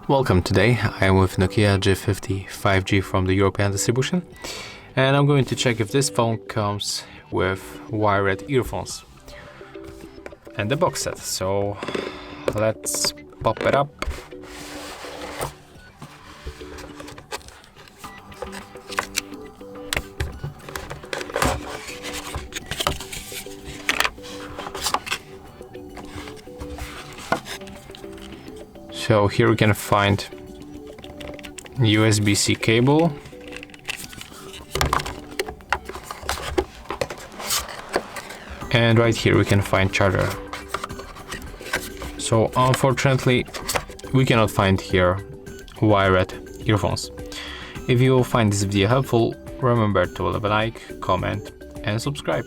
Welcome. Today I am with Nokia G50 5G from the European distribution, and I'm going to check if this phone comes with wired earphones and the box set. So let's pop it up. So here we can find USB-C cable, and right here we can find charger. So unfortunately we cannot find here wired earphones. If you find this video helpful, remember to leave a like, comment and subscribe.